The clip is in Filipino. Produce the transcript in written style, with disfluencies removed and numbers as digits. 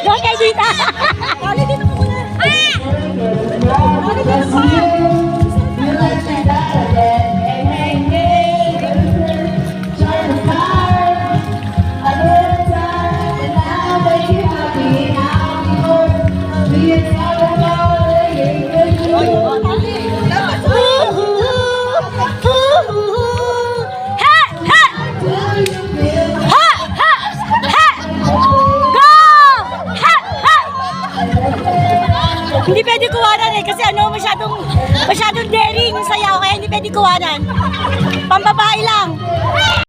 Doon kay Dita. Kali dito ko muna. Kali dito ko. Hindi pwede kuwanan eh kasi masyadong daring sayaw kaya hindi pwede kuwanan. Pambabae lang.